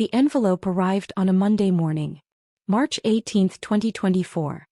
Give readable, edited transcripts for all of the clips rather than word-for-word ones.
The envelope arrived on a Monday morning, March 18, 2024,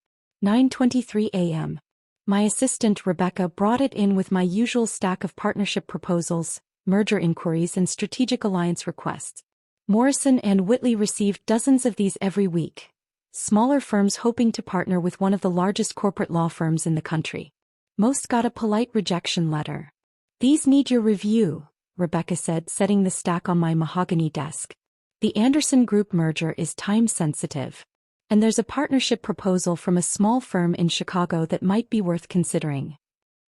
9:23 a.m. My assistant Rebecca brought it in with my usual stack of partnership proposals, merger inquiries and strategic alliance requests. Morrison and Whitley received dozens of these every week. Smaller firms hoping to partner with one of the largest corporate law firms in the country. Most got a polite rejection letter. "These need your review," Rebecca said, setting the stack on my mahogany desk. "The Anderson Group merger is time-sensitive. And there's a partnership proposal from a small firm in Chicago that might be worth considering."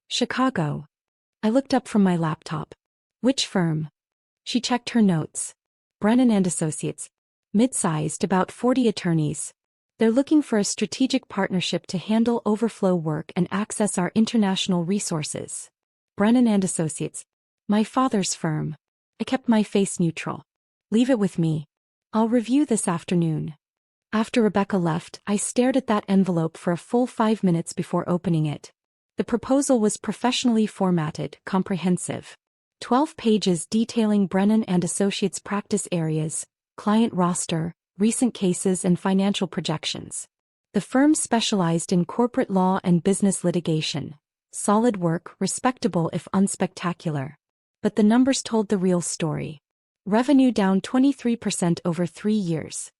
Chicago. I looked up from my laptop. "Which firm?" She checked her notes. "Brennan Associates. Mid-sized, about 40 attorneys. They're looking for a strategic partnership to handle overflow work and access our international resources." Brennan Associates. My father's firm. I kept my face neutral. "Leave it with me. I'll review this afternoon." After Rebecca left, I stared at that envelope for a full 5 minutes before opening it. The proposal was professionally formatted, comprehensive. 12 pages detailing Brennan and Associates practice areas, client roster, recent cases and financial projections. The firm specialized in corporate law and business litigation. Solid work, respectable if unspectacular. But the numbers told the real story. Revenue down 23% over 3 years.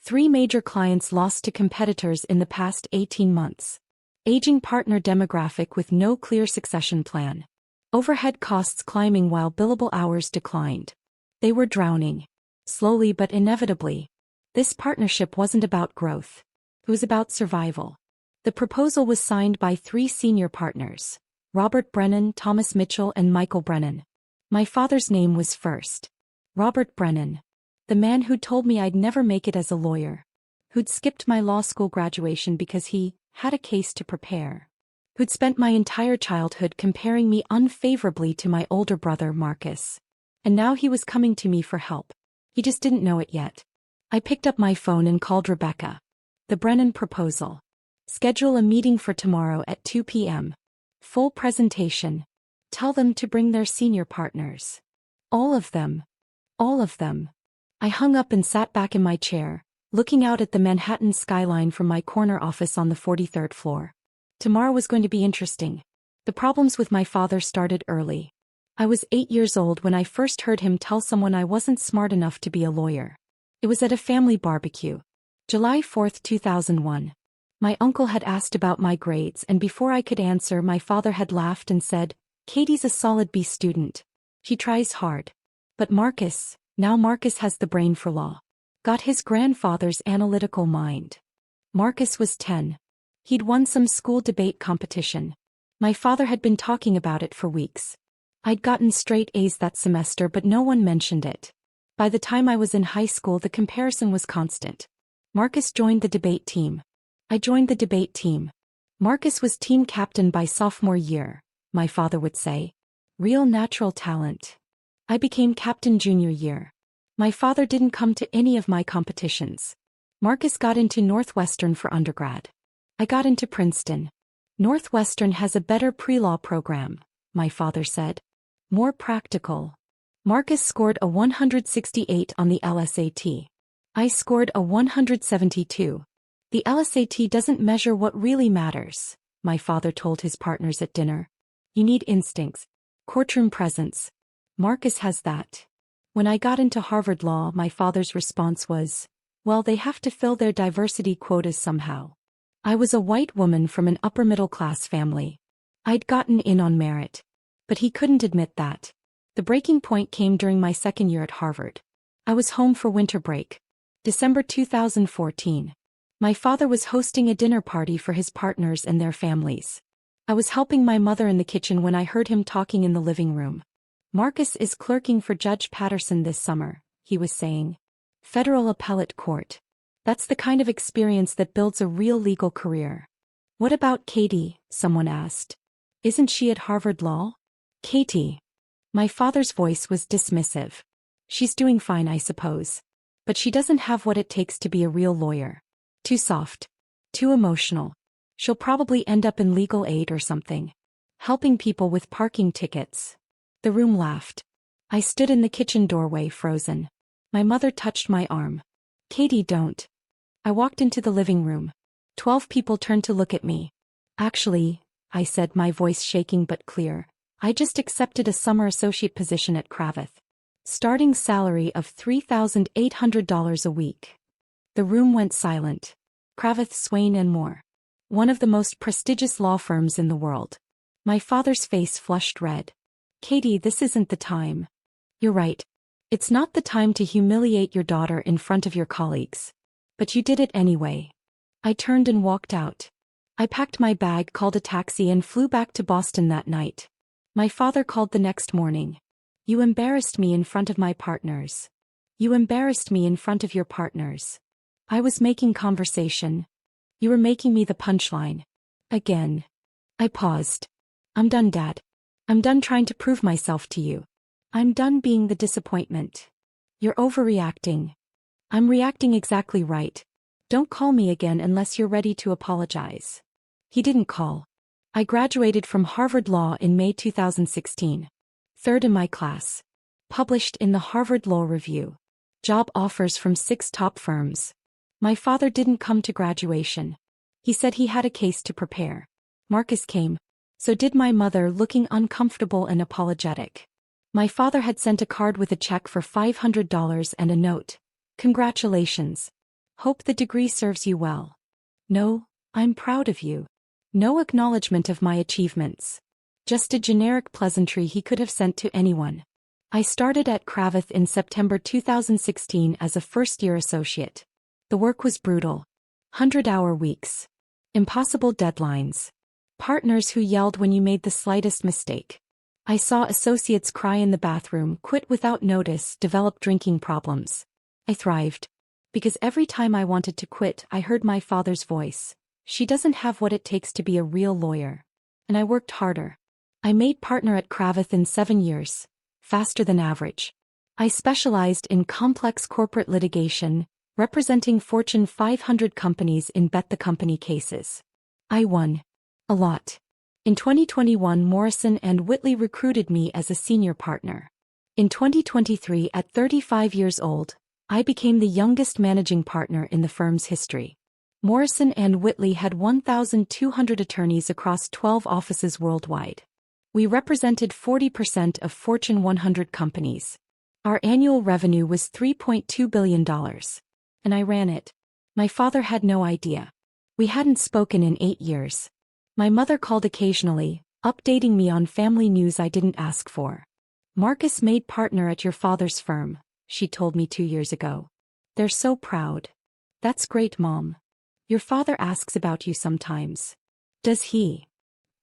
3 major clients lost to competitors in the past 18 months. Aging partner demographic with no clear succession plan. Overhead costs climbing while billable hours declined. They were drowning. Slowly but inevitably. This partnership wasn't about growth. It was about survival. The proposal was signed by 3 senior partners: Robert Brennan, Thomas Mitchell and Michael Brennan. My father's name was first. Robert Brennan. The man who'd told me I'd never make it as a lawyer. Who'd skipped my law school graduation because he had a case to prepare. Who'd spent my entire childhood comparing me unfavorably to my older brother Marcus. And now he was coming to me for help. He just didn't know it yet. I picked up my phone and called Rebecca. "The Brennan proposal. Schedule a meeting for tomorrow at 2 p.m. Full presentation. Tell them to bring their senior partners. All of them. All of them." I hung up and sat back in my chair, looking out at the Manhattan skyline from my corner office on the 43rd floor. Tomorrow was going to be interesting. The problems with my father started early. I was 8 years old when I first heard him tell someone I wasn't smart enough to be a lawyer. It was at a family barbecue. July 4, 2001. My uncle had asked about my grades and before I could answer my father had laughed and said, "Katie's a solid B student. She tries hard." But Marcus, now Marcus has the brain for law. Got his grandfather's analytical mind. Marcus was 10. He'd won some school debate competition. My father had been talking about it for weeks. I'd gotten straight A's that semester but no one mentioned it. By the time I was in high school the comparison was constant. Marcus joined the debate team. I joined the debate team. Marcus was team captain by sophomore year, my father would say. Real natural talent. I became captain junior year. My father didn't come to any of my competitions. Marcus got into Northwestern for undergrad. I got into Princeton. Northwestern has a better pre-law program, my father said. More practical. Marcus scored a 168 on the LSAT. I scored a 172. The LSAT doesn't measure what really matters, my father told his partners at dinner. You need instincts. Courtroom presence. Marcus has that. When I got into Harvard Law, my father's response was, well, they have to fill their diversity quotas somehow. I was a white woman from an upper-middle-class family. I'd gotten in on merit. But he couldn't admit that. The breaking point came during my second year at Harvard. I was home for winter break. December 2014. My father was hosting a dinner party for his partners and their families. I was helping my mother in the kitchen when I heard him talking in the living room. Marcus is clerking for Judge Patterson this summer, he was saying. Federal Appellate Court. That's the kind of experience that builds a real legal career. What about Katie? Someone asked. Isn't she at Harvard Law? Katie. My father's voice was dismissive. She's doing fine, I suppose. But she doesn't have what it takes to be a real lawyer. Too soft. Too emotional. She'll probably end up in legal aid or something. Helping people with parking tickets. The room laughed. I stood in the kitchen doorway, frozen. My mother touched my arm. Katie, don't. I walked into the living room. 12 people turned to look at me. Actually, I said, my voice shaking but clear, I just accepted a summer associate position at Cravath. Starting salary of $3,800 a week. The room went silent. Cravath, Swain and Moore. One of the most prestigious law firms in the world. My father's face flushed red. Katie, this isn't the time. You're right. It's not the time to humiliate your daughter in front of your colleagues. But you did it anyway. I turned and walked out. I packed my bag, called a taxi and flew back to Boston that night. My father called the next morning. You embarrassed me in front of my partners. You embarrassed me in front of your partners. I was making conversation. You were making me the punchline. Again. I paused. I'm done, Dad. I'm done trying to prove myself to you. I'm done being the disappointment. You're overreacting. I'm reacting exactly right. Don't call me again unless you're ready to apologize. He didn't call. I graduated from Harvard Law in May 2016. Third in my class. Published in the Harvard Law Review. Job offers from 6 top firms. My father didn't come to graduation. He said he had a case to prepare. Marcus came. So did my mother, looking uncomfortable and apologetic. My father had sent a card with a check for $500 and a note. Congratulations. Hope the degree serves you well. No, I'm proud of you. No acknowledgement of my achievements. Just a generic pleasantry he could have sent to anyone. I started at Cravath in September 2016 as a first-year associate. The work was brutal. 100-hour weeks. Impossible deadlines. Partners who yelled when you made the slightest mistake. I saw associates cry in the bathroom, quit without notice, develop drinking problems. I thrived. Because every time I wanted to quit, I heard my father's voice. She doesn't have what it takes to be a real lawyer. And I worked harder. I made partner at Cravath in 7 years. Faster than average. I specialized in complex corporate litigation, representing Fortune 500 companies in bet the company cases. I won. A lot. In 2021, Morrison & Whitley recruited me as a senior partner. In 2023, at 35 years old, I became the youngest managing partner in the firm's history. Morrison & Whitley had 1,200 attorneys across 12 offices worldwide. We represented 40% of Fortune 100 companies. Our annual revenue was $3.2 billion. And I ran it. My father had no idea. We hadn't spoken in 8 years. My mother called occasionally, updating me on family news I didn't ask for. Marcus made partner at your father's firm, she told me 2 years ago. They're so proud. That's great, Mom. Your father asks about you sometimes. Does he?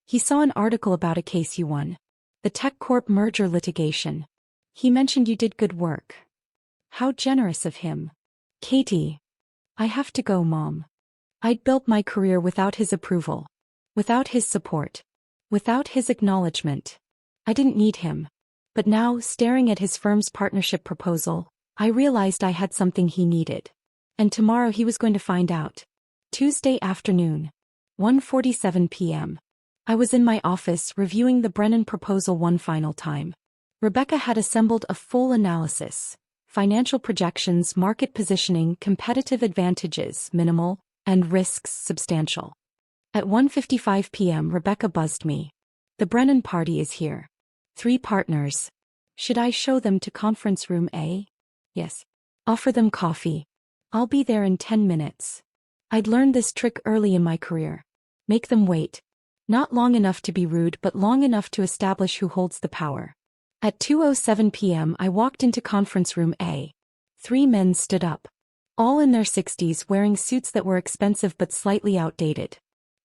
He saw an article about a case you won. The TechCorp merger litigation. He mentioned you did good work. How generous of him. Katie. I have to go, Mom. I'd built my career without his approval. Without his support. Without his acknowledgement. I didn't need him. But now, staring at his firm's partnership proposal, I realized I had something he needed. And tomorrow he was going to find out. Tuesday afternoon. 1:47 p.m. I was in my office reviewing the Brennan proposal one final time. Rebecca had assembled a full analysis. Financial projections, market positioning, competitive advantages, minimal, and risks, substantial. At 1:55 p.m. Rebecca buzzed me. The Brennan party is here. 3 partners. Should I show them to conference room A? Yes. Offer them coffee. I'll be there in 10 minutes. I'd learned this trick early in my career. Make them wait. Not long enough to be rude, but long enough to establish who holds the power. At 2:07 p.m. I walked into conference room A. 3 men stood up. All in their 60s, wearing suits that were expensive but slightly outdated.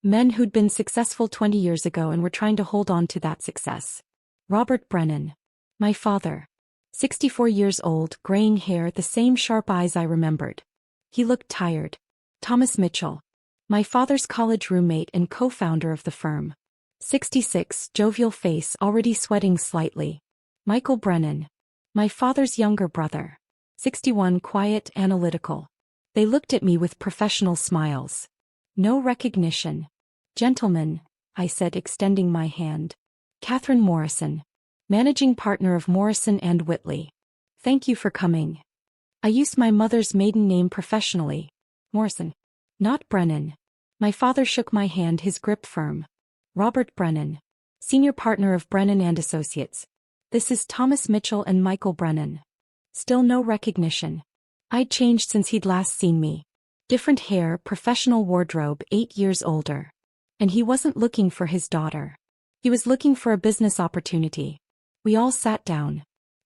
Men who'd been successful 20 years ago and were trying to hold on to that success. Robert Brennan. My father. 64 years old, graying hair, the same sharp eyes I remembered. He looked tired. Thomas Mitchell. My father's college roommate and co-founder of the firm. 66, jovial face, already sweating slightly. Michael Brennan. My father's younger brother. 61, quiet, analytical. They looked at me with professional smiles. No recognition. Gentlemen, I said, extending my hand. Catherine Morrison. Managing partner of Morrison & Whitley. Thank you for coming. I used my mother's maiden name professionally. Morrison. Not Brennan. My father shook my hand, his grip firm. Robert Brennan. Senior partner of Brennan Associates. This is Thomas Mitchell and Michael Brennan. Still no recognition. I'd changed since he'd last seen me. Different hair, professional wardrobe, 8 years older. And he wasn't looking for his daughter. He was looking for a business opportunity. We all sat down.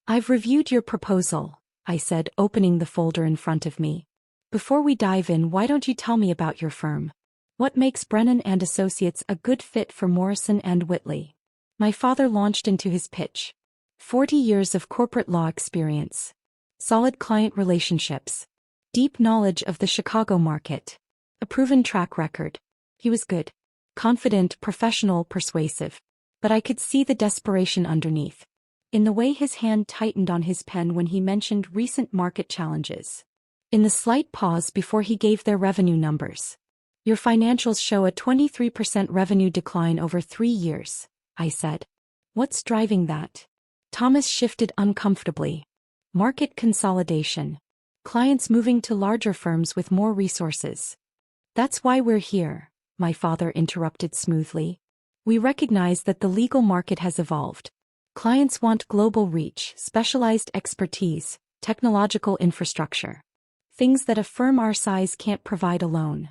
I've reviewed your proposal, I said, opening the folder in front of me. Before we dive in, why don't you tell me about your firm? What makes Brennan Associates a good fit for Morrison & Whitley? My father launched into his pitch. 40 years of corporate law experience. Solid client relationships. Deep knowledge of the Chicago market. A proven track record. He was good. Confident, professional, persuasive. But I could see the desperation underneath. In the way his hand tightened on his pen when he mentioned recent market challenges. In the slight pause before he gave their revenue numbers. Your financials show a 23% revenue decline over 3 years, I said. What's driving that? Thomas shifted uncomfortably. Market consolidation. Clients moving to larger firms with more resources. That's why we're here, my father interrupted smoothly. We recognize that the legal market has evolved. Clients want global reach, specialized expertise, technological infrastructure. Things that a firm our size can't provide alone.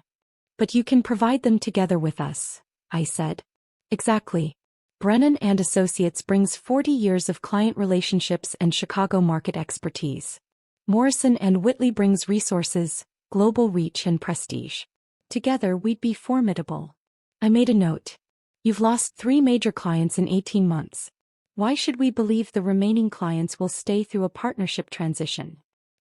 But you can provide them together with us, I said. Exactly. Brennan Associates brings 40 years of client relationships and Chicago market expertise. Morrison & Whitley brings resources, global reach and prestige. Together we'd be formidable. I made a note. You've lost 3 major clients in 18 months. Why should we believe the remaining clients will stay through a partnership transition?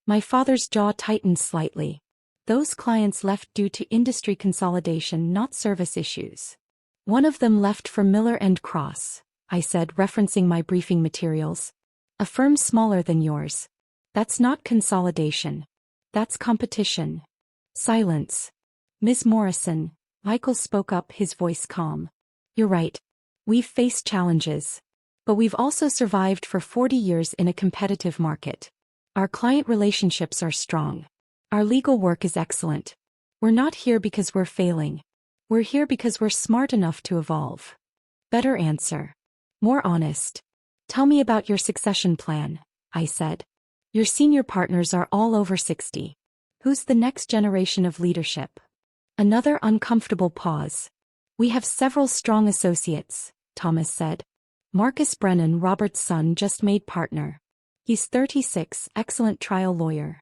My father's jaw tightened slightly. Those clients left due to industry consolidation, not service issues. One of them left for Miller & Cross, I said, referencing my briefing materials. A firm smaller than yours. That's not consolidation. That's competition. Silence. Ms. Morrison, Michael spoke up, his voice calm. You're right. We've faced challenges. But we've also survived for 40 years in a competitive market. Our client relationships are strong. Our legal work is excellent. We're not here because we're failing. We're here because we're smart enough to evolve. Better answer. More honest. Tell me about your succession plan, I said. Your senior partners are all over 60. Who's the next generation of leadership? Another uncomfortable pause. We have several strong associates, Thomas said. Marcus Brennan, Robert's son, just made partner. He's 36, excellent trial lawyer.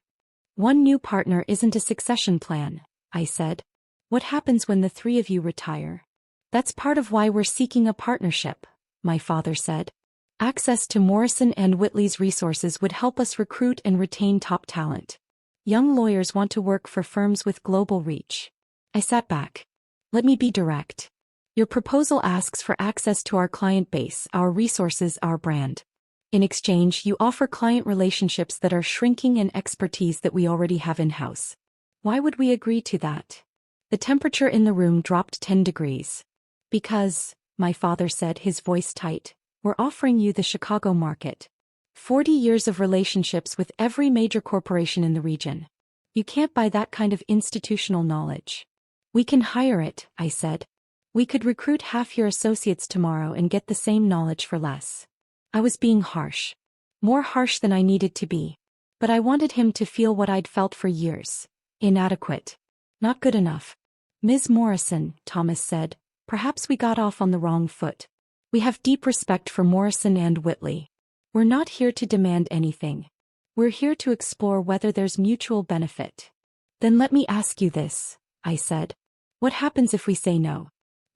One new partner isn't a succession plan, I said. What happens when the 3 of you retire? That's part of why we're seeking a partnership, my father said. Access to Morrison & Whitley's resources would help us recruit and retain top talent. Young lawyers want to work for firms with global reach. I sat back. Let me be direct. Your proposal asks for access to our client base, our resources, our brand. In exchange, you offer client relationships that are shrinking and expertise that we already have in-house. Why would we agree to that? The temperature in the room dropped 10 degrees. Because, my father said, his voice tight, we're offering you the Chicago market. 40 years of relationships with every major corporation in the region. You can't buy that kind of institutional knowledge. We can hire it, I said. We could recruit half your associates tomorrow and get the same knowledge for less. I was being harsh. More harsh than I needed to be. But I wanted him to feel what I'd felt for years. Inadequate. Not good enough. Ms. Morrison, Thomas said, perhaps we got off on the wrong foot. We have deep respect for Morrison & Whitley. We're not here to demand anything. We're here to explore whether there's mutual benefit. Then let me ask you this, I said. What happens if we say no?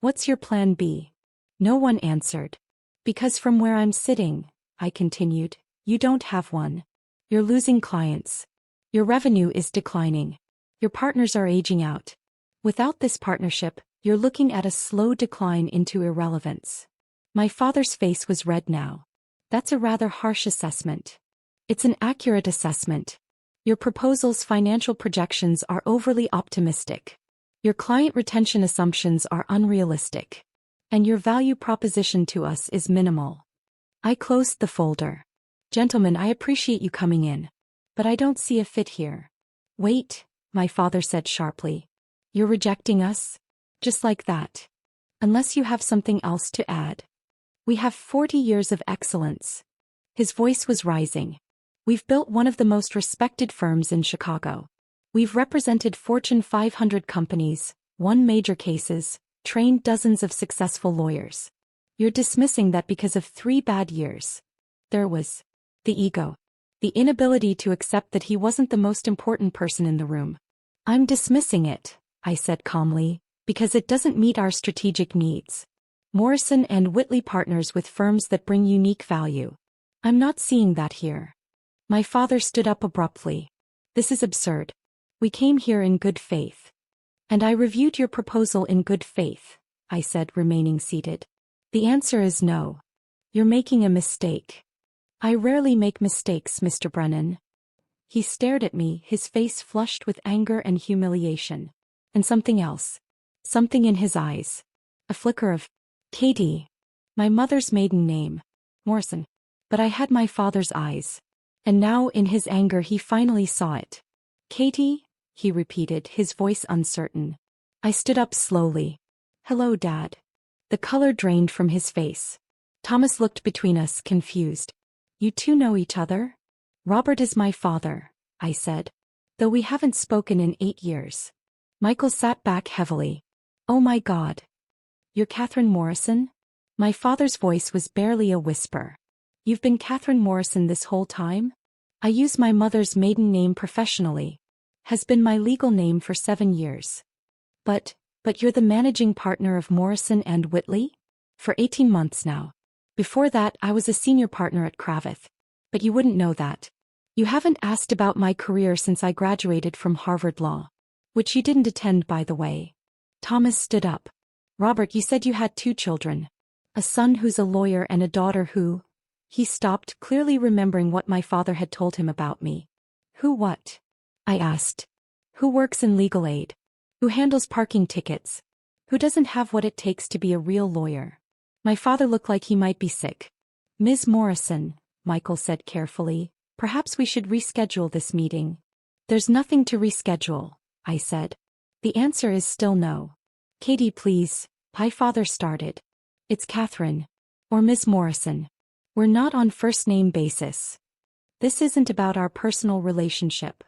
What's your plan B? No one answered. Because from where I'm sitting, I continued, you don't have one. You're losing clients. Your revenue is declining. Your partners are aging out. Without this partnership, you're looking at a slow decline into irrelevance. My father's face was red now. That's a rather harsh assessment. It's an accurate assessment. Your proposal's financial projections are overly optimistic. Your client retention assumptions are unrealistic. And your value proposition to us is minimal. I closed the folder. Gentlemen, I appreciate you coming in. but I don't see a fit here. Wait, my father said sharply. You're rejecting us? Just like that. Unless you have something else to add. We have 40 years of excellence. His voice was rising. We've built one of the most respected firms in Chicago. We've represented Fortune 500 companies, won major cases, trained dozens of successful lawyers. You're dismissing that because of 3 bad years. There was the ego. The inability to accept that he wasn't the most important person in the room. I'm dismissing it, I said calmly, because it doesn't meet our strategic needs. Morrison and Whitley partners with firms that bring unique value. I'm not seeing that here. My father stood up abruptly. This is absurd. We came here in good faith. And I reviewed your proposal in good faith, I said, remaining seated. The answer is no. You're making a mistake. I rarely make mistakes, Mr. Brennan. He stared at me, his face flushed with anger and humiliation. And something else. Something in his eyes. A flicker of Katie. My mother's maiden name. Morrison. But I had my father's eyes. And now in his anger he finally saw it. Katie, he repeated, his voice uncertain. I stood up slowly. Hello, Dad. The color drained from his face. Thomas looked between us, confused. You two know each other? Robert is my father, I said. Though we haven't spoken in 8 years. Michael sat back heavily. Oh my God. You're Catherine Morrison? My father's voice was barely a whisper. You've been Catherine Morrison this whole time? I use my mother's maiden name professionally. Has been my legal name for 7 years. But you're the managing partner of Morrison and Whitley? For 18 months now. Before that I was a senior partner at Kravitz. But you wouldn't know that. You haven't asked about my career since I graduated from Harvard Law. Which you didn't attend, by the way. Thomas stood up. Robert, you said you had 2 children. A son who's a lawyer and a daughter who... He stopped, clearly remembering what my father had told him about me. Who what? I asked. Who works in legal aid? Who handles parking tickets? Who doesn't have what it takes to be a real lawyer? My father looked like he might be sick. Ms. Morrison, Michael said carefully, perhaps we should reschedule this meeting. There's nothing to reschedule, I said. The answer is still no. Katie, please, my father started. It's Catherine. Or Ms. Morrison. We're not on first-name basis. This isn't about our personal relationship.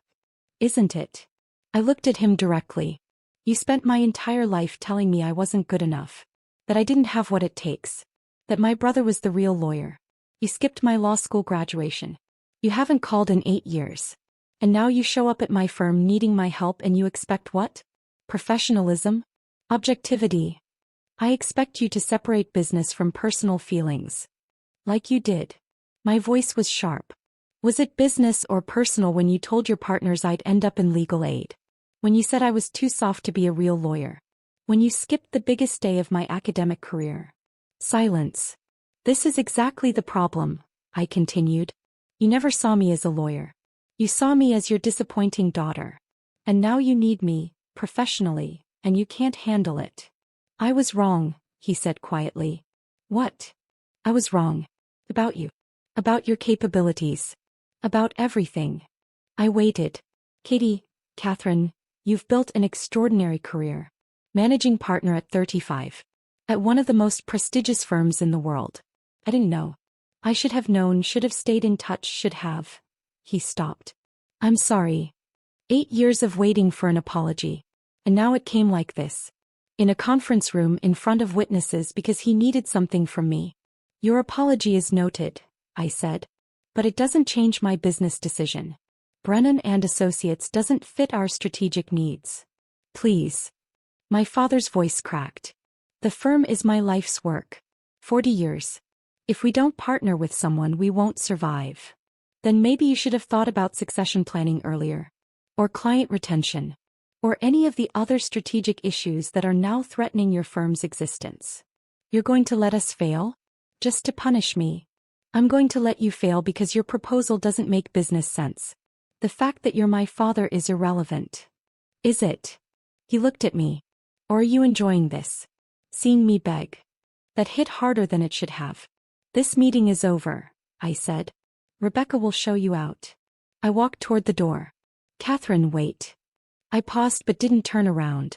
Isn't it? I looked at him directly. You spent my entire life telling me I wasn't good enough. That I didn't have what it takes. That my brother was the real lawyer. You skipped my law school graduation. You haven't called in 8 years. And now you show up at my firm needing my help and you expect what? Professionalism? Objectivity. I expect you to separate business from personal feelings. Like you did. My voice was sharp. Was it business or personal when you told your partners I'd end up in legal aid? When you said I was too soft to be a real lawyer? When you skipped the biggest day of my academic career? Silence. This is exactly the problem, I continued. You never saw me as a lawyer. You saw me as your disappointing daughter. And now you need me, professionally, and you can't handle it. I was wrong, he said quietly. What? I was wrong. About you. About your capabilities. About everything. I waited. Katie, Catherine, you've built an extraordinary career. Managing partner at 35. At one of the most prestigious firms in the world. I didn't know. I should have known, should have stayed in touch, should have. He stopped. I'm sorry. 8 years of waiting for an apology. And now it came like this. In a conference room in front of witnesses because he needed something from me. Your apology is noted, I said. But it doesn't change my business decision. Brennan Associates doesn't fit our strategic needs. Please. My father's voice cracked. The firm is my life's work. 40 years. If we don't partner with someone, we won't survive. Then maybe you should have thought about succession planning earlier. Or client retention. Or any of the other strategic issues that are now threatening your firm's existence. You're going to let us fail? Just to punish me? I'm going to let you fail because your proposal doesn't make business sense. The fact that you're my father is irrelevant. Is it? He looked at me. Or are you enjoying this? Seeing me beg? That hit harder than it should have. This meeting is over, I said. Rebecca will show you out. I walked toward the door. Catherine, wait. I paused but didn't turn around.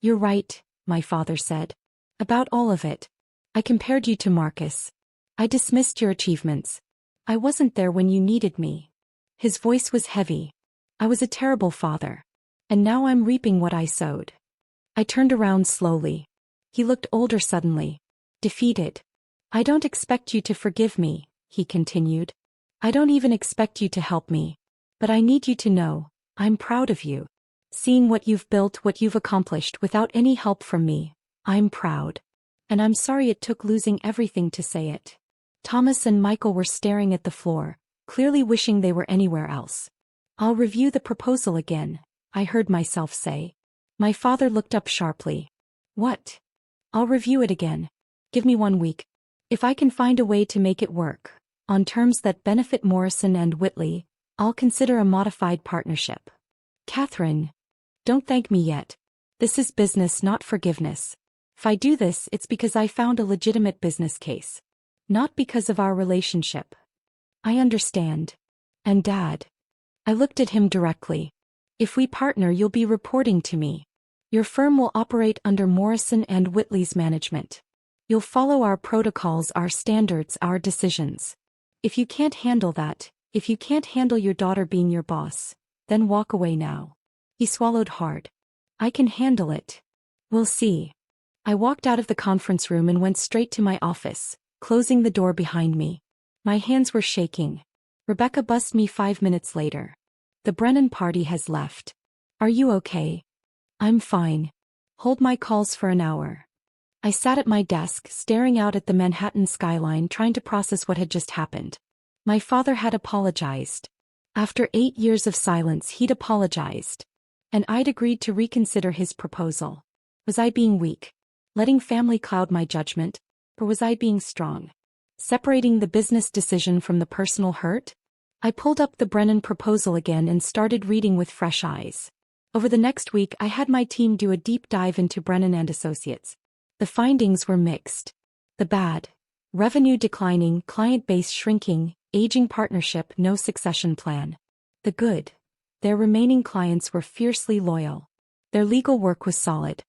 You're right, my father said. About all of it. I compared you to Marcus. I dismissed your achievements. I wasn't there when you needed me. His voice was heavy. I was a terrible father. And now I'm reaping what I sowed. I turned around slowly. He looked older suddenly. Defeated. I don't expect you to forgive me, he continued. I don't even expect you to help me. But I need you to know, I'm proud of you. Seeing what you've built, what you've accomplished without any help from me, I'm proud. And I'm sorry it took losing everything to say it. Thomas and Michael were staring at the floor, clearly wishing they were anywhere else. I'll review the proposal again, I heard myself say. My father looked up sharply. What? I'll review it again. Give me 1 week. If I can find a way to make it work, on terms that benefit Morrison and Whitley, I'll consider a modified partnership. Catherine, don't thank me yet. This is business, not forgiveness. If I do this, it's because I found a legitimate business case. Not because of our relationship. I understand. And Dad. I looked at him directly. If we partner, you'll be reporting to me. Your firm will operate under Morrison and Whitley's management. You'll follow our protocols, our standards, our decisions. If you can't handle that, if you can't handle your daughter being your boss, then walk away now. He swallowed hard. I can handle it. We'll see. I walked out of the conference room and went straight to my office, closing the door behind me. My hands were shaking. Rebecca buzzed me 5 minutes later. The Brennan party has left. Are you okay? I'm fine. Hold my calls for an hour. I sat at my desk, staring out at the Manhattan skyline, trying to process what had just happened. My father had apologized. After 8 years of silence, he'd apologized. And I'd agreed to reconsider his proposal. Was I being weak? Letting family cloud my judgment? Or was I being strong? Separating the business decision from the personal hurt? I pulled up the Brennan proposal again and started reading with fresh eyes. Over the next week, I had my team do a deep dive into Brennan Associates. The findings were mixed. The bad: revenue declining, client base shrinking, aging partnership, no succession plan. The good: their remaining clients were fiercely loyal. Their legal work was solid.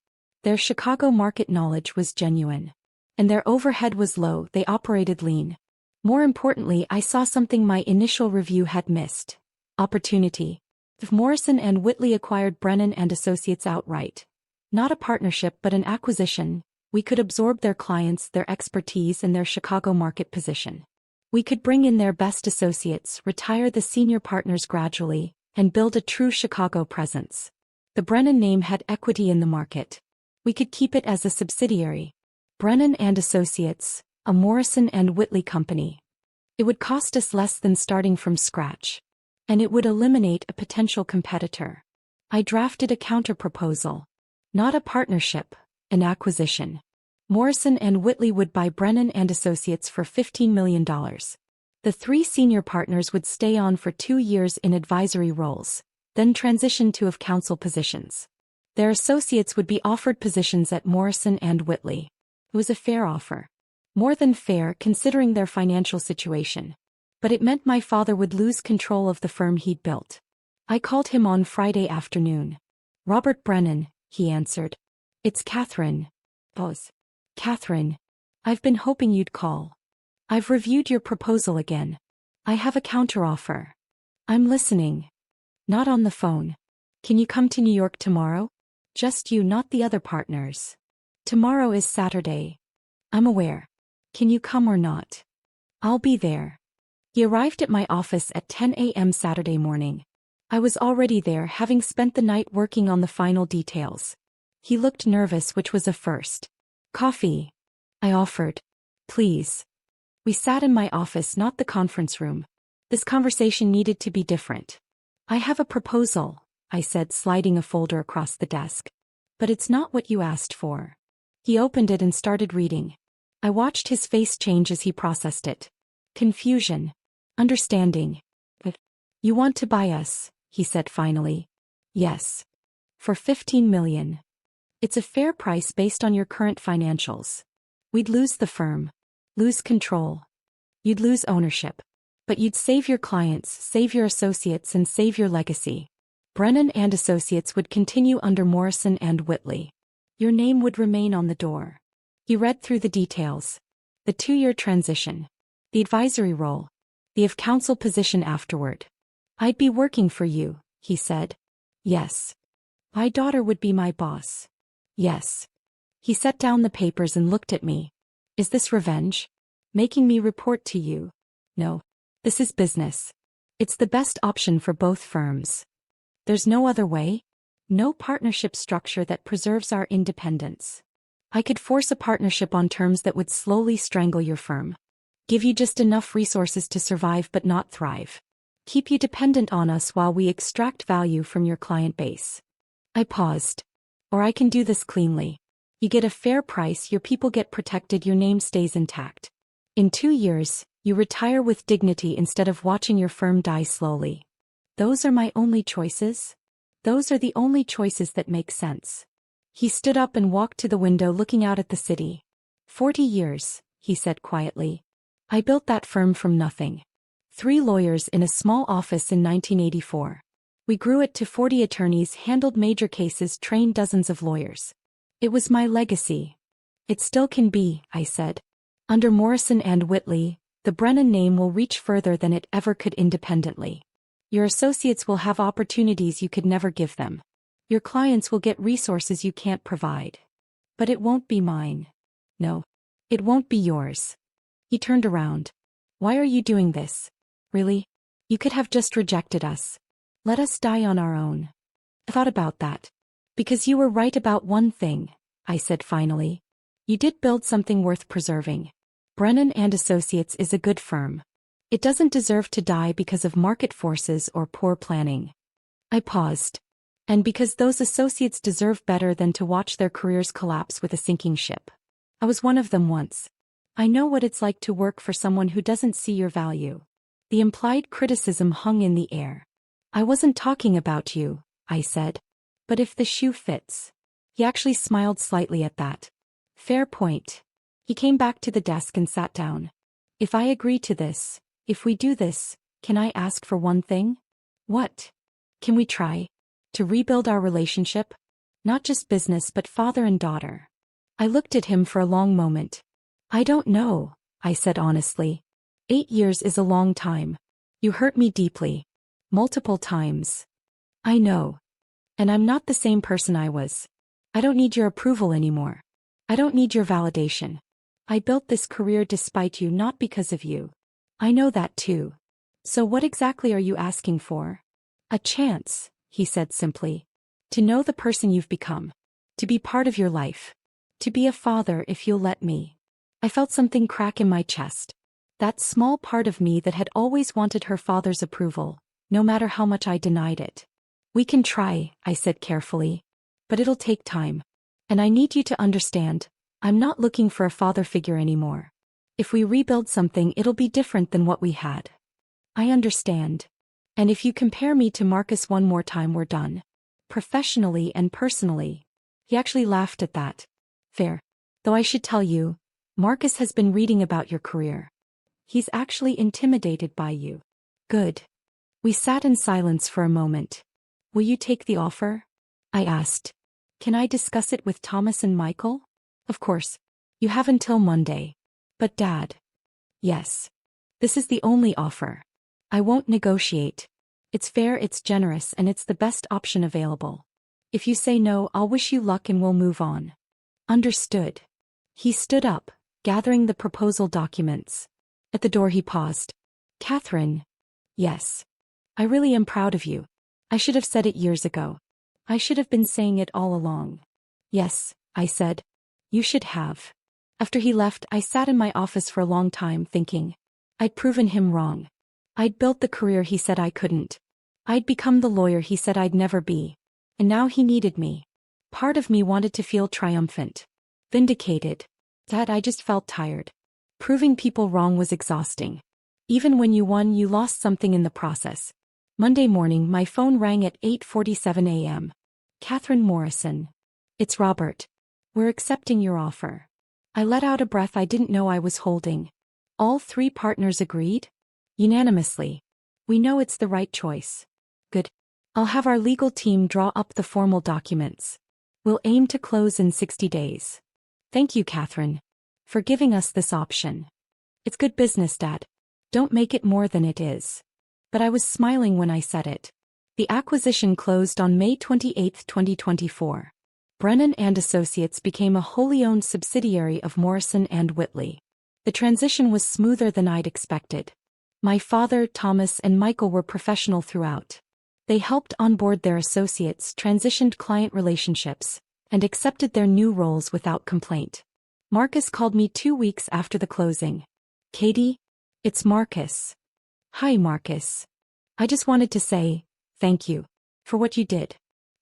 Their Chicago market knowledge was genuine. And their overhead was low, they operated lean. More importantly, I saw something my initial review had missed. Opportunity. If Morrison and Whitley acquired Brennan and Associates outright, not a partnership but an acquisition, we could absorb their clients, their expertise, and their Chicago market position. We could bring in their best associates, retire the senior partners gradually, and build a true Chicago presence. The Brennan name had equity in the market. We could keep it as a subsidiary. Brennan and Associates, a Morrison and Whitley company. It would cost us less than starting from scratch. And it would eliminate a potential competitor. I drafted a counter-proposal. Not a partnership, an acquisition. Morrison and Whitley would buy Brennan and Associates for $15 million. The 3 senior partners would stay on for 2 years in advisory roles, then transition to of counsel positions. Their associates would be offered positions at Morrison and Whitley. It was a fair offer. More than fair considering their financial situation. But it meant my father would lose control of the firm he'd built. I called him on Friday afternoon. Robert Brennan, he answered. It's Catherine. Boss. Catherine. I've been hoping you'd call. I've reviewed your proposal again. I have a counteroffer. I'm listening. Not on the phone. Can you come to New York tomorrow? Just you, not the other partners. Tomorrow is Saturday. I'm aware. Can you come or not? I'll be there. He arrived at my office at 10 a.m. Saturday morning. I was already there, having spent the night working on the final details. He looked nervous, which was a first. Coffee? I offered. Please. We sat in my office, not the conference room. This conversation needed to be different. I have a proposal, I said, sliding a folder across the desk. But it's not what you asked for. He opened it and started reading. I watched his face change as he processed it. Confusion. Understanding. But you want to buy us, he said finally. Yes. For $15 million. It's a fair price based on your current financials. We'd lose the firm. Lose control. You'd lose ownership. But you'd save your clients, save your associates, and save your legacy. Brennan and Associates would continue under Morrison and Whitley. Your name would remain on the door. He read through the details. The 2-year transition. The advisory role. The of-counsel position afterward. I'd be working for you, he said. Yes. My daughter would be my boss. Yes. He set down the papers and looked at me. Is this revenge? Making me report to you? No. This is business. It's the best option for both firms. There's no other way? No partnership structure that preserves our independence. I could force a partnership on terms that would slowly strangle your firm. Give you just enough resources to survive but not thrive. Keep you dependent on us while we extract value from your client base. I paused. Or I can do this cleanly. You get a fair price, your people get protected, your name stays intact. In 2 years, you retire with dignity instead of watching your firm die slowly. Those are my only choices? Those are the only choices that make sense. He stood up and walked to the window looking out at the city. 40 years, he said quietly. I built that firm from nothing. 3 lawyers in a small office in 1984. We grew it to 40 attorneys, handled major cases, trained dozens of lawyers. It was my legacy. It still can be, I said. Under Morrison and Whitley, the Brennan name will reach further than it ever could independently. Your associates will have opportunities you could never give them. Your clients will get resources you can't provide. But it won't be mine. No. It won't be yours. He turned around. Why are you doing this? Really? You could have just rejected us. Let us die on our own. I thought about that. Because you were right about one thing, I said finally. You did build something worth preserving. Brennan and Associates is a good firm. It doesn't deserve to die because of market forces or poor planning. I paused. And because those associates deserve better than to watch their careers collapse with a sinking ship. I was one of them once. I know what it's like to work for someone who doesn't see your value. The implied criticism hung in the air. I wasn't talking about you, I said. But if the shoe fits. He actually smiled slightly at that. Fair point. He came back to the desk and sat down. If I agree to this, if we do this, can I ask for one thing? What? Can we try to rebuild our relationship? Not just business but father and daughter. I looked at him for a long moment. I don't know, I said honestly. 8 years is a long time. You hurt me deeply. Multiple times. I know. And I'm not the same person I was. I don't need your approval anymore. I don't need your validation. I built this career despite you, not because of you. I know that too. So what exactly are you asking for? A chance, he said simply. To know the person you've become. To be part of your life. To be a father if you'll let me. I felt something crack in my chest. That small part of me that had always wanted her father's approval, no matter how much I denied it. We can try, I said carefully. But it'll take time. And I need you to understand, I'm not looking for a father figure anymore. If we rebuild something, it'll be different than what we had. I understand. And if you compare me to Marcus one more time, we're done. Professionally and personally. He actually laughed at that. Fair. Though I should tell you, Marcus has been reading about your career. He's actually intimidated by you. Good. We sat in silence for a moment. Will you take the offer? I asked. Can I discuss it with Thomas and Michael? Of course. You have until Monday. But Dad. Yes. This is the only offer. I won't negotiate. It's fair, it's generous, and it's the best option available. If you say no, I'll wish you luck and we'll move on. Understood. He stood up, gathering the proposal documents. At the door he paused. Catherine. Yes. I really am proud of you. I should have said it years ago. I should have been saying it all along. Yes, I said. You should have. After he left, I sat in my office for a long time thinking. I'd proven him wrong. I'd built the career he said I couldn't. I'd become the lawyer he said I'd never be. And now he needed me. Part of me wanted to feel triumphant. Vindicated. That I just felt tired. Proving people wrong was exhausting. Even when you won, you lost something in the process. Monday morning, my phone rang at 8:47 a.m. Catherine Morrison. It's Robert. We're accepting your offer. I let out a breath I didn't know I was holding. All 3 partners agreed? Unanimously. We know it's the right choice. Good. I'll have our legal team draw up the formal documents. We'll aim to close in 60 days. Thank you, Catherine, for giving us this option. It's good business, Dad. Don't make it more than it is. But I was smiling when I said it. The acquisition closed on May 28, 2024. Brennan Associates became a wholly owned subsidiary of Morrison & Whitley. The transition was smoother than I'd expected. My father, Thomas, and Michael were professional throughout. They helped onboard their associates, transitioned client relationships, and accepted their new roles without complaint. Marcus called me 2 weeks after the closing. Katie? It's Marcus. Hi, Marcus. I just wanted to say, thank you for what you did.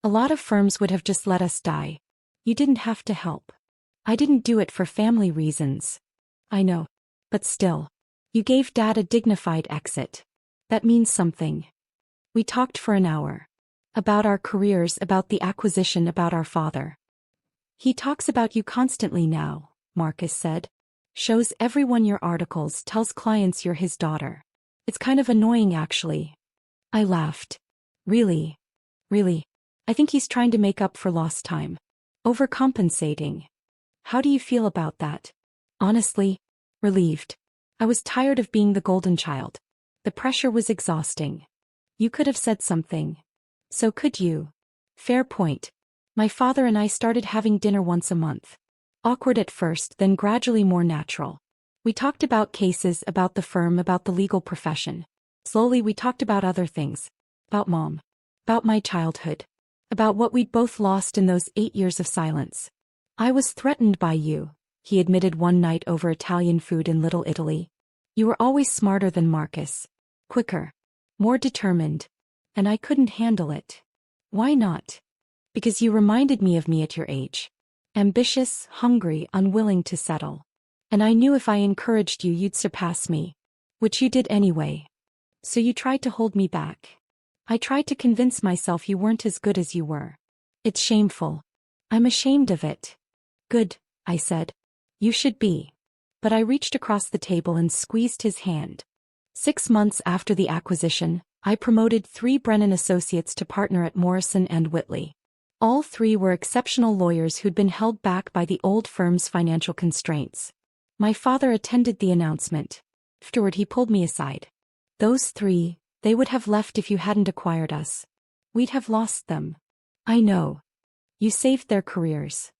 A lot of firms would have just let us die. You didn't have to help. I didn't do it for family reasons. I know. But still. You gave Dad a dignified exit. That means something. We talked for an hour. About our careers, about the acquisition, about our father. He talks about you constantly now, Marcus said. Shows everyone your articles, tells clients you're his daughter. It's kind of annoying, actually. I laughed. Really? Really? I think he's trying to make up for lost time. Overcompensating. How do you feel about that? Honestly, relieved. I was tired of being the golden child. The pressure was exhausting. You could have said something. So could you. Fair point. My father and I started having dinner once a month. Awkward at first, then gradually more natural. We talked about cases, about the firm, about the legal profession. Slowly we talked about other things. About Mom. About my childhood. About what we'd both lost in those 8 years of silence. I was threatened by you, he admitted one night over Italian food in Little Italy. You were always smarter than Marcus. Quicker. More determined. And I couldn't handle it. Why not? Because you reminded me of me at your age. Ambitious, hungry, unwilling to settle. And I knew if I encouraged you, you'd surpass me. Which you did anyway. So you tried to hold me back. I tried to convince myself you weren't as good as you were. It's shameful. I'm ashamed of it. Good, I said. You should be. But I reached across the table and squeezed his hand. 6 months after the acquisition, I promoted 3 Brennan Associates to partner at Morrison & Whitley. All 3 were exceptional lawyers who'd been held back by the old firm's financial constraints. My father attended the announcement. Afterward he pulled me aside. Those 3, they would have left if you hadn't acquired us. We'd have lost them. I know. You saved their careers.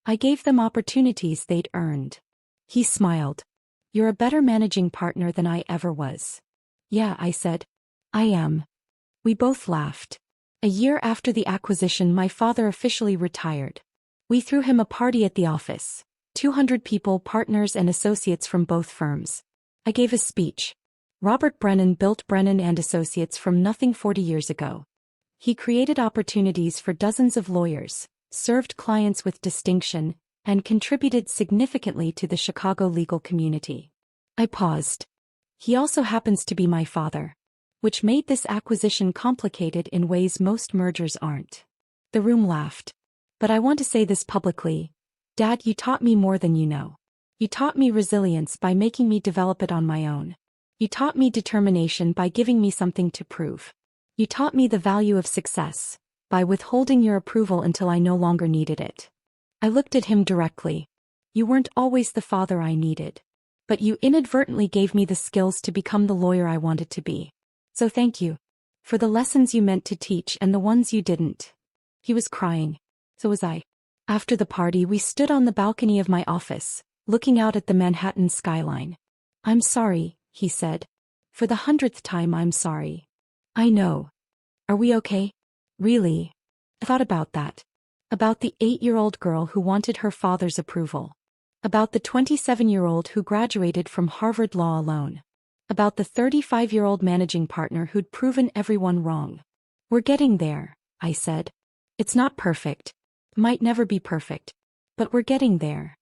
I gave them opportunities they'd earned. He smiled. You're a better managing partner than I ever was. Yeah, I said. I am. We both laughed. A year after the acquisition, my father officially retired. We threw him a party at the office. 200 people, partners and associates from both firms. I gave a speech. Robert Brennan built Brennan & Associates from nothing 40 years ago. He created opportunities for dozens of lawyers, served clients with distinction, and contributed significantly to the Chicago legal community. I paused. He also happens to be my father. Which made this acquisition complicated in ways most mergers aren't. The room laughed. But I want to say this publicly. Dad, you taught me more than you know. You taught me resilience by making me develop it on my own. You taught me determination by giving me something to prove. You taught me the value of success by withholding your approval until I no longer needed it. I looked at him directly. You weren't always the father I needed. But you inadvertently gave me the skills to become the lawyer I wanted to be. So thank you. For the lessons you meant to teach and the ones you didn't. He was crying. So was I. After the party, we stood on the balcony of my office, looking out at the Manhattan skyline. I'm sorry, he said. For the 100th time, I'm sorry. I know. Are we okay? Really? I thought about that. About the 8-year-old girl who wanted her father's approval. About the 27-year-old who graduated from Harvard Law alone. About the 35-year-old managing partner who'd proven everyone wrong. We're getting there, I said. It's not perfect. Might never be perfect. But we're getting there.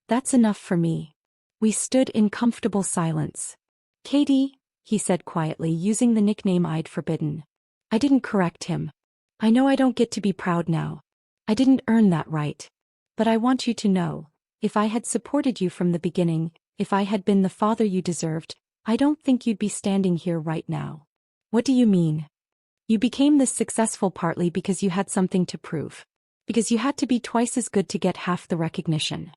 That's enough for me. We stood in comfortable silence. Katie, he said quietly, using the nickname I'd forbidden. I didn't correct him. I know I don't get to be proud now. I didn't earn that right. But I want you to know, if I had supported you from the beginning, if I had been the father you deserved, I don't think you'd be standing here right now. What do you mean? You became this successful partly because you had something to prove. Because you had to be twice as good to get half the recognition.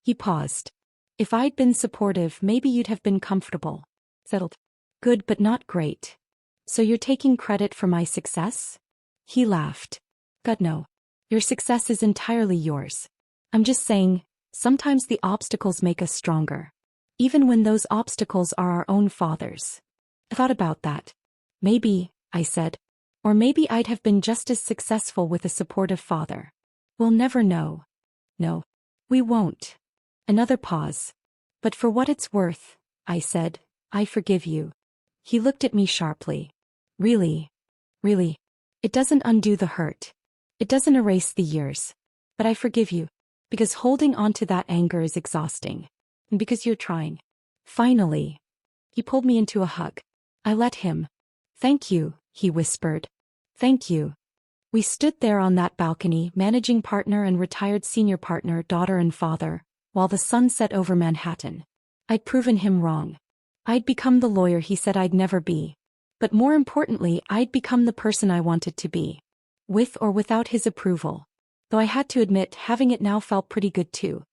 He paused. If I'd been supportive, maybe you'd have been comfortable. Settled. Good but not great. So you're taking credit for my success? He laughed. God no. Your success is entirely yours. I'm just saying, sometimes the obstacles make us stronger. Even when those obstacles are our own fathers. I thought about that. Maybe, I said. Or maybe I'd have been just as successful with a supportive father. We'll never know. No. We won't. Another pause. But for what it's worth, I said, I forgive you. He looked at me sharply. Really? Really? It doesn't undo the hurt. It doesn't erase the years. But I forgive you. Because holding on to that anger is exhausting. And because you're trying. Finally. He pulled me into a hug. I let him. Thank you, he whispered. Thank you. We stood there on that balcony, managing partner and retired senior partner, daughter and father, while the sun set over Manhattan. I'd proven him wrong. I'd become the lawyer he said I'd never be. But more importantly, I'd become the person I wanted to be. With or without his approval. Though I had to admit, having it now felt pretty good too.